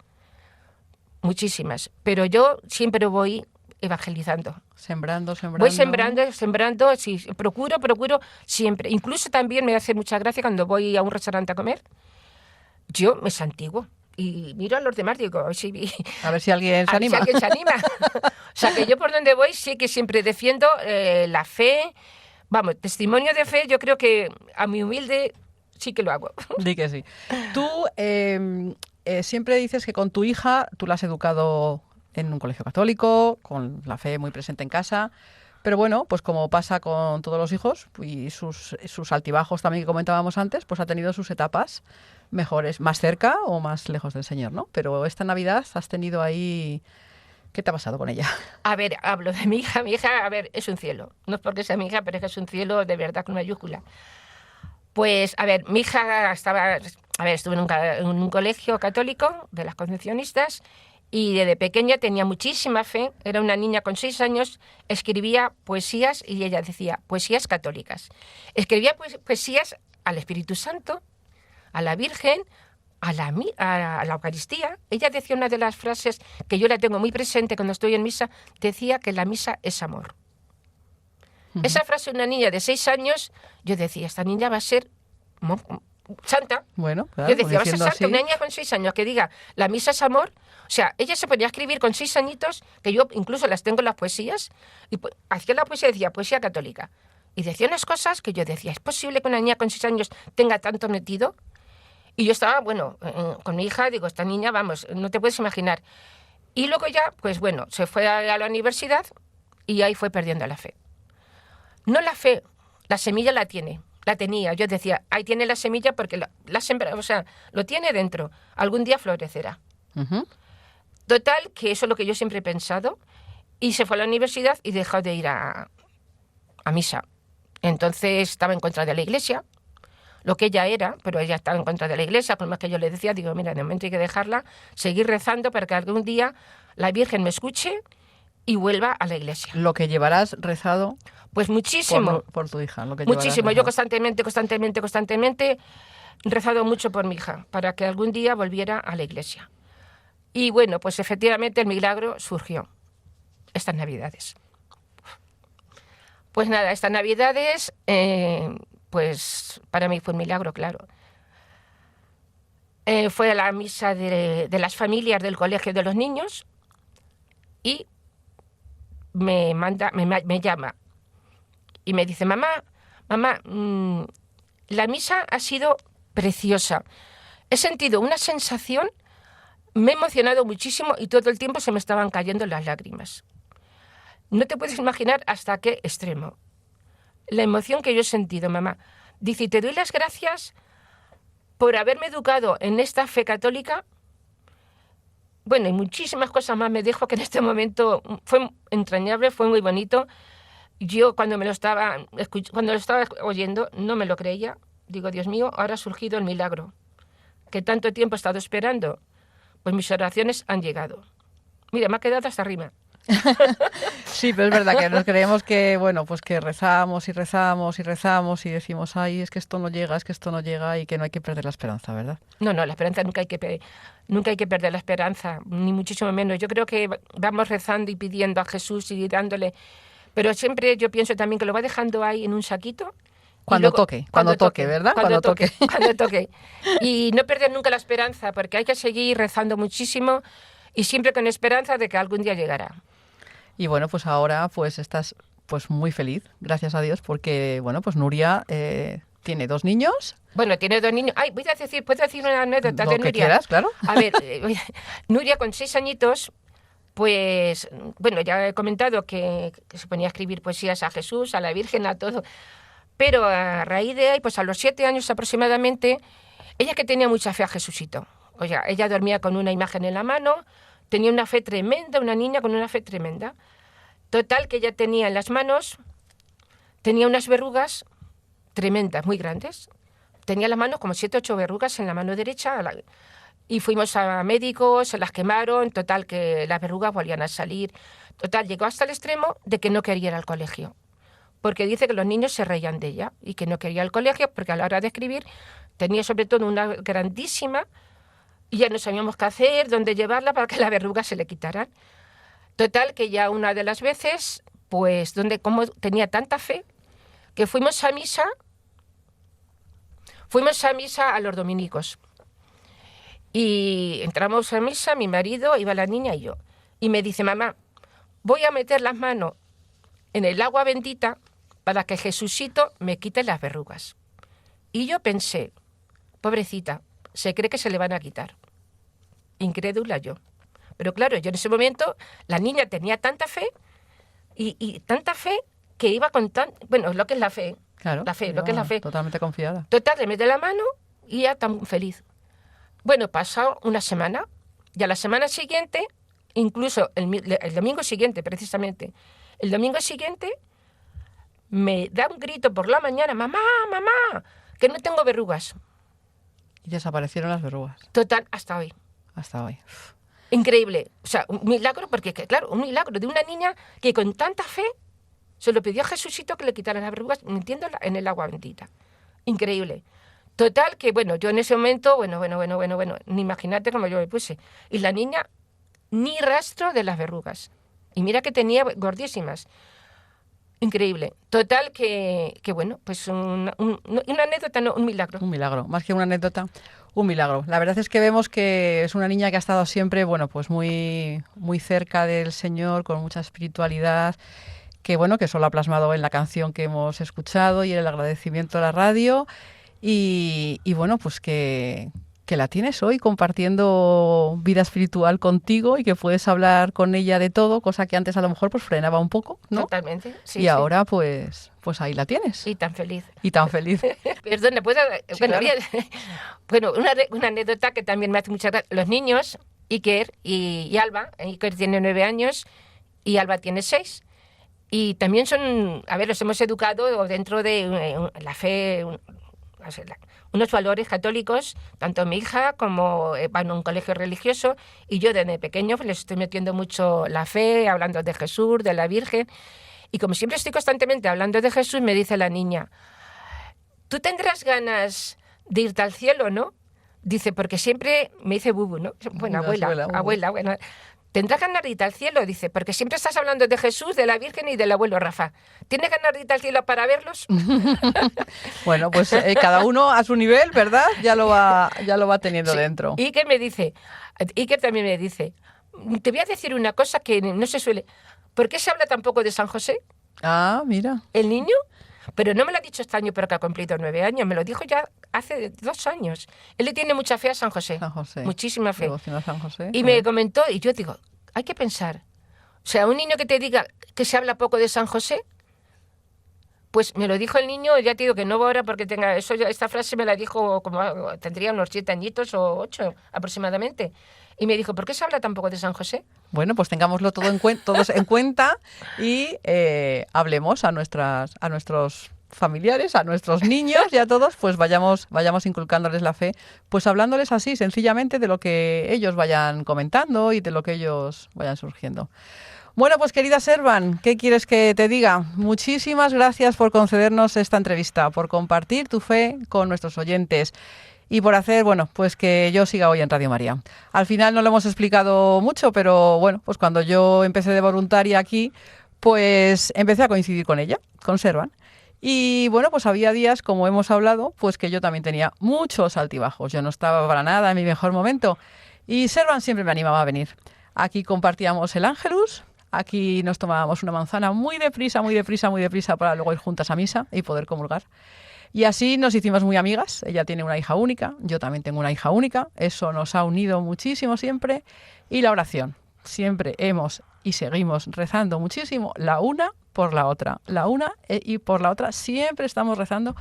muchísimas, pero yo siempre voy evangelizando. Sembrando. Voy sembrando, sí, procuro siempre. Incluso también me hace mucha gracia cuando voy a un restaurante a comer, yo me santiguo y miro a los demás, digo, a ver si alguien se anima. O sea, que yo por donde voy sí que siempre defiendo la fe, vamos, testimonio de fe, yo creo que a mi humilde sí que lo hago. Di que sí. Tú siempre dices que con tu hija tú la has educado en un colegio católico, con la fe muy presente en casa, pero bueno, pues como pasa con todos los hijos y sus altibajos también que comentábamos antes, pues ha tenido sus etapas mejores, más cerca o más lejos del Señor, ¿no? Pero esta Navidad has tenido ahí... ¿Qué te ha pasado con ella? A ver, hablo de mi hija. Mi hija, a ver, es un cielo. No es porque sea mi hija, pero es que es un cielo de verdad con mayúscula. Pues, a ver, mi hija estuve en un colegio católico de las Concepcionistas y desde pequeña tenía muchísima fe. Era una niña con 6 años, escribía poesías y ella decía poesías católicas. Escribía poesías al Espíritu Santo, a la Virgen, a la Eucaristía. Ella decía una de las frases que yo la tengo muy presente cuando estoy en misa, decía que la misa es amor. Esa frase de una niña de 6 años, yo decía, esta niña va a ser santa. Bueno, claro, yo decía, va a ser santa, así. una niña con 6 años que diga, la misa es amor. O sea, ella se ponía a escribir con 6 añitos, que yo incluso las tengo en las poesías, y hacía la poesía, decía poesía católica. Y decía unas cosas que yo decía, ¿es posible que una niña con 6 años tenga tanto metido? Y yo estaba, bueno, con mi hija, digo, esta niña, vamos, no te puedes imaginar. Y luego ya, pues bueno, se fue a la universidad y ahí fue perdiendo la fe. No la fe, la semilla la tenía. Yo decía, ahí tiene la semilla porque la sembra, o sea, lo tiene dentro. Algún día florecerá. Ujú. Total, que eso es lo que yo siempre he pensado. Y se fue a la universidad y dejó de ir a misa. Entonces estaba en contra de la iglesia, lo que ella era, pero ella estaba en contra de la iglesia. Por más que yo le decía, digo, mira, de momento hay que dejarla, seguir rezando para que algún día la Virgen me escuche y vuelva a la iglesia. Lo que llevarás rezado Pues muchísimo. por tu hija. Lo que llevarás Muchísimo. Yo rezado. constantemente he rezado mucho por mi hija, para que algún día volviera a la iglesia. Y bueno, pues efectivamente el milagro surgió estas Navidades. Pues nada, estas Navidades, pues para mí fue un milagro, claro. Fue a la misa de las familias del colegio de los niños y me llama y me dice, mamá, la misa ha sido preciosa. He sentido una sensación, me he emocionado muchísimo y todo el tiempo se me estaban cayendo las lágrimas. No te puedes imaginar hasta qué extremo. La emoción que yo he sentido, mamá. Dice, y te doy las gracias por haberme educado en esta fe católica. Bueno, y muchísimas cosas más me dijo que en este momento fue entrañable, fue muy bonito. Yo cuando lo estaba oyendo no me lo creía. Digo, Dios mío, ahora ha surgido el milagro que tanto tiempo he estado esperando. Pues mis oraciones han llegado. Mira, me ha quedado hasta arriba. Sí, pero es verdad que nos creemos que, bueno, pues que rezamos y decimos, ay, es que esto no llega y que no hay que perder la esperanza, ¿verdad? No, la esperanza nunca hay que perder la esperanza, ni muchísimo menos. Yo creo que vamos rezando y pidiendo a Jesús y dándole, pero siempre yo pienso también que lo va dejando ahí en un saquito. Cuando toque, ¿verdad? Cuando toque. Y no perder nunca la esperanza, porque hay que seguir rezando muchísimo y siempre con esperanza de que algún día llegará. Y bueno, pues ahora pues estás pues muy feliz, gracias a Dios, porque bueno, pues Nuria tiene 2 niños. Bueno, tiene 2 niños. Ay, ¿puedo decir una anécdota Lo de que Nuria? quieras, claro. A ver, Nuria con 6 añitos, pues, bueno, ya he comentado que se ponía a escribir poesías a Jesús, a la Virgen, a todo. Pero a raíz de ahí, pues a los 7 años aproximadamente, ella que tenía mucha fe a Jesucito. O sea, ella dormía con una imagen en la mano, tenía una fe tremenda, una niña con una fe tremenda. Total, que ella tenía en las manos, tenía unas verrugas tremendas, muy grandes. Tenía las manos como 7 o 8 verrugas en la mano derecha. Y fuimos a médicos, se las quemaron, total, que las verrugas volvían a salir. Total, llegó hasta el extremo de que no quería ir al colegio. Porque dice que los niños se reían de ella y que no quería ir al colegio porque a la hora de escribir tenía sobre todo una grandísima y ya no sabíamos qué hacer, dónde llevarla para que las verrugas se le quitaran. Total, que ya una de las veces, pues, como tenía tanta fe, que fuimos a misa a los dominicos. Y entramos a misa, mi marido, iba la niña y yo. Y me dice, mamá, voy a meter las manos en el agua bendita para que Jesucito me quite las verrugas. Y yo pensé, pobrecita, se cree que se le van a quitar. Incrédula yo. Pero claro, yo en ese momento, la niña tenía tanta fe y tanta fe que iba con bueno, lo que es la fe. Claro, la fe, lo que es la fe. Totalmente confiada. Total, le mete la mano y ya tan feliz. Bueno, pasó una semana y a la semana siguiente, incluso el domingo siguiente, precisamente, el domingo siguiente me da un grito por la mañana, mamá, que no tengo verrugas. Y desaparecieron las verrugas. Total, hasta hoy. Hasta hoy. Increíble. O sea, un milagro, porque claro, un milagro de una niña que con tanta fe se lo pidió a Jesucito que le quitara las verrugas metiéndola en el agua bendita. Increíble. Total, que bueno, yo en ese momento, bueno, ni imagínate cómo yo me puse. Y la niña, ni rastro de las verrugas. Y mira que tenía gordísimas. Increíble. Total, que bueno, pues una anécdota, no, un milagro. Un milagro, más que una anécdota, un milagro. La verdad es que vemos que es una niña que ha estado siempre, bueno, pues muy, muy cerca del Señor, con mucha espiritualidad, que bueno, que eso lo ha plasmado en la canción que hemos escuchado y en el agradecimiento a la radio. Y bueno, pues que que la tienes hoy compartiendo vida espiritual contigo y que puedes hablar con ella de todo, cosa que antes a lo mejor pues frenaba un poco, ¿no? Totalmente. Sí, y sí. ahora pues ahí la tienes. Y tan feliz. Y tan feliz. Perdona, ¿puedo? Sí, Bueno, claro. bueno, una anécdota que también me hace mucha gracia. Los niños, Iker y Alba, Iker tiene 9 años y Alba tiene 6. Y también son, a ver, los hemos educado dentro de la fe, unos valores católicos, tanto mi hija como van a un colegio religioso, y yo desde pequeño les estoy metiendo mucho la fe, hablando de Jesús, de la Virgen. Y como siempre estoy constantemente hablando de Jesús, me dice la niña, tú tendrás ganas de irte al cielo, ¿no? Dice, porque siempre me dice bubu, ¿no? Bueno, abuela. ¿Tendrás ganas de irte al cielo? Dice, porque siempre estás hablando de Jesús, de la Virgen y del abuelo Rafa. ¿Tienes ganas de irte al cielo para verlos? Bueno, pues cada uno a su nivel, ¿verdad? Ya lo va teniendo Sí. dentro. Iker también me dice, te voy a decir una cosa que no se suele... ¿Por qué se habla tan poco de San José? Ah, mira. ¿El niño? Pero no me lo ha dicho este año, pero que ha cumplido 9 años. Me lo dijo ya hace 2 años. Él le tiene mucha fe a San José. San José. Muchísima fe. Devoción a San José. Y me comentó, y yo digo, hay que pensar. O sea, un niño que te diga que se habla poco de San José, pues me lo dijo el niño, ya te digo que no ahora porque tenga eso, esta frase me la dijo como tendría unos 7 añitos o 8 aproximadamente. Y me dijo, ¿por qué se habla tan poco de San José? Bueno, pues tengámoslo todos en cuenta y hablemos a nuestros familiares, a nuestros niños y a todos, pues vayamos inculcándoles la fe, pues hablándoles así, sencillamente, de lo que ellos vayan comentando y de lo que ellos vayan surgiendo. Bueno, pues querida Servan, ¿qué quieres que te diga? Muchísimas gracias por concedernos esta entrevista, por compartir tu fe con nuestros oyentes y por hacer, bueno, pues que yo siga hoy en Radio María. Al final no lo hemos explicado mucho, pero bueno, pues cuando yo empecé de voluntaria aquí, pues empecé a coincidir con ella, con Servan. Y bueno, pues había días, como hemos hablado, pues que yo también tenía muchos altibajos. Yo no estaba para nada en mi mejor momento. Y Servan siempre me animaba a venir. Aquí compartíamos el Ángelus, aquí nos tomábamos una manzana muy deprisa para luego ir juntas a misa y poder comulgar. Y así nos hicimos muy amigas. Ella tiene una hija única, yo también tengo una hija única. Eso nos ha unido muchísimo siempre. Y la oración. Siempre hemos y seguimos rezando muchísimo la una por la otra. La una y por la otra siempre estamos rezando.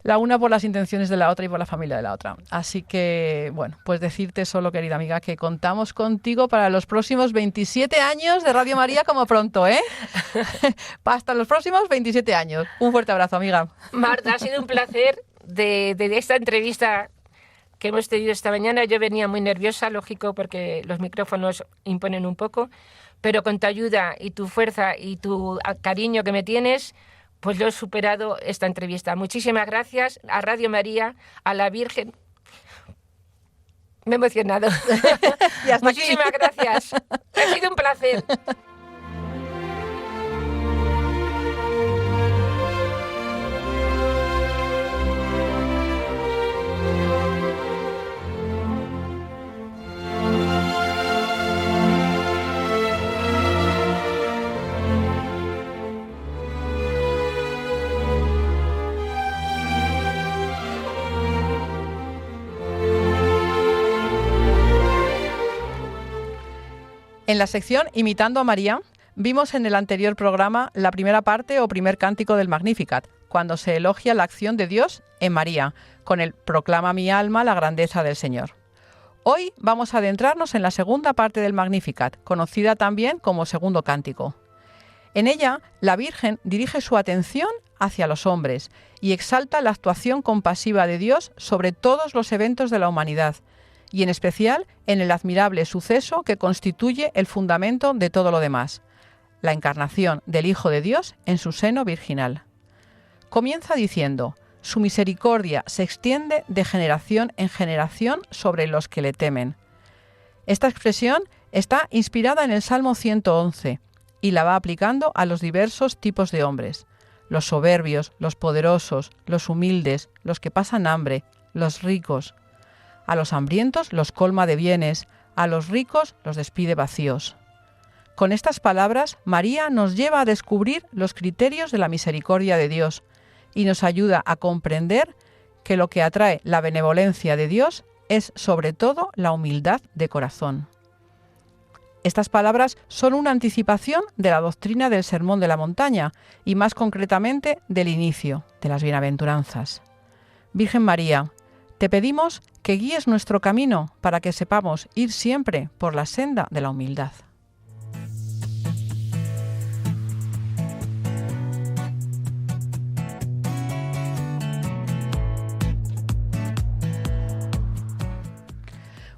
La una por las intenciones de la otra y por la familia de la otra. Así que, bueno, pues decirte solo, querida amiga, que contamos contigo para los próximos 27 años de Radio María como pronto, ¿eh? Hasta los próximos 27 años. Un fuerte abrazo, amiga. Marta, ha sido un placer de esta entrevista que hemos tenido esta mañana. Yo venía muy nerviosa, lógico, porque los micrófonos imponen un poco, pero con tu ayuda y tu fuerza y tu cariño que me tienes, pues yo he superado esta entrevista. Muchísimas gracias a Radio María, a la Virgen. Me he emocionado. Y hasta Muchísimas aquí. gracias. Ha sido un placer. En la sección Imitando a María, vimos en el anterior programa la primera parte o primer cántico del Magnificat, cuando se elogia la acción de Dios en María, con el Proclama mi alma la grandeza del Señor. Hoy vamos a adentrarnos en la segunda parte del Magnificat, conocida también como segundo cántico. En ella, la Virgen dirige su atención hacia los hombres y exalta la actuación compasiva de Dios sobre todos los eventos de la humanidad, y en especial en el admirable suceso que constituye el fundamento de todo lo demás, la encarnación del Hijo de Dios en su seno virginal. Comienza diciendo: su misericordia se extiende de generación en generación sobre los que le temen. Esta expresión está inspirada en el Salmo 111 y la va aplicando a los diversos tipos de hombres: los soberbios, los poderosos, los humildes, los que pasan hambre, los ricos. A los hambrientos los colma de bienes, a los ricos los despide vacíos. Con estas palabras, María nos lleva a descubrir los criterios de la misericordia de Dios y nos ayuda a comprender que lo que atrae la benevolencia de Dios es sobre todo la humildad de corazón. Estas palabras son una anticipación de la doctrina del Sermón de la Montaña y más concretamente del inicio de las bienaventuranzas. Virgen María, te pedimos que guíes nuestro camino para que sepamos ir siempre por la senda de la humildad.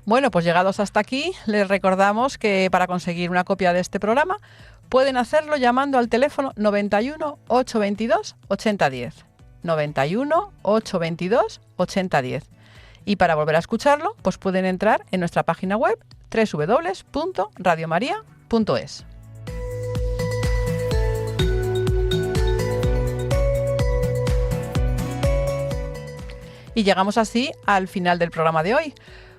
Bueno, pues llegados hasta aquí, les recordamos que para conseguir una copia de este programa pueden hacerlo llamando al teléfono 91 822 8010. 91 822 8010. Y para volver a escucharlo, pues pueden entrar en nuestra página web www.radiomaria.es. Y llegamos así al final del programa de hoy.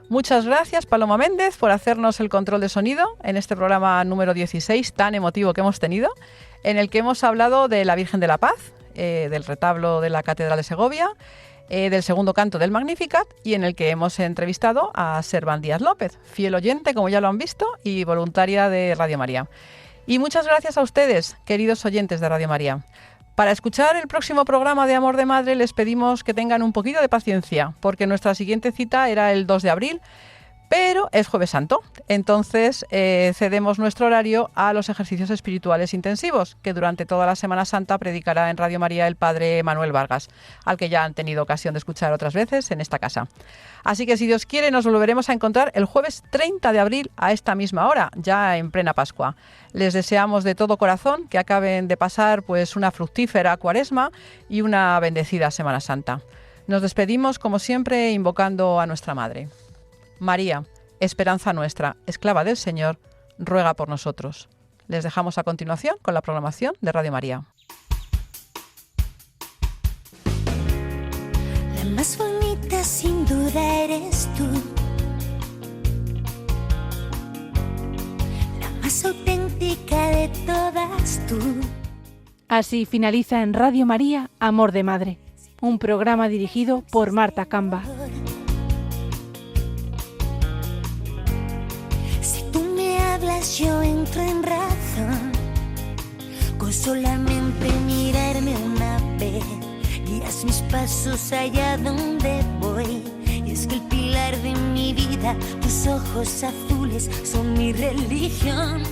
Muchas gracias, Paloma Méndez, por hacernos el control de sonido en este programa número 16 tan emotivo que hemos tenido, en el que hemos hablado de la Virgen de la Paz, del retablo de la Catedral de Segovia, del segundo canto del Magnificat y en el que hemos entrevistado a Serván Díaz López, fiel oyente, como ya lo han visto, y voluntaria de Radio María. Y muchas gracias a ustedes, queridos oyentes de Radio María. Para escuchar el próximo programa de Amor de Madre les pedimos que tengan un poquito de paciencia, porque nuestra siguiente cita era el 2 de abril, pero es Jueves Santo. Entonces cedemos nuestro horario a los ejercicios espirituales intensivos, que durante toda la Semana Santa predicará en Radio María el Padre Manuel Vargas, al que ya han tenido ocasión de escuchar otras veces en esta casa. Así que si Dios quiere nos volveremos a encontrar el jueves 30 de abril a esta misma hora, ya en plena Pascua. Les deseamos de todo corazón que acaben de pasar pues una fructífera Cuaresma y una bendecida Semana Santa. Nos despedimos como siempre invocando a nuestra Madre. María, esperanza nuestra, esclava del Señor, ruega por nosotros. Les dejamos a continuación con la programación de Radio María. La más bonita sin duda eres tú, la más auténtica de todas tú. Así finaliza en Radio María Amor de Madre, un programa dirigido por Marta Camba. Yo entro en razón, con solamente mirarme una vez, guías mis pasos allá donde voy. Y es que el pilar de mi vida, tus ojos azules son mi religión.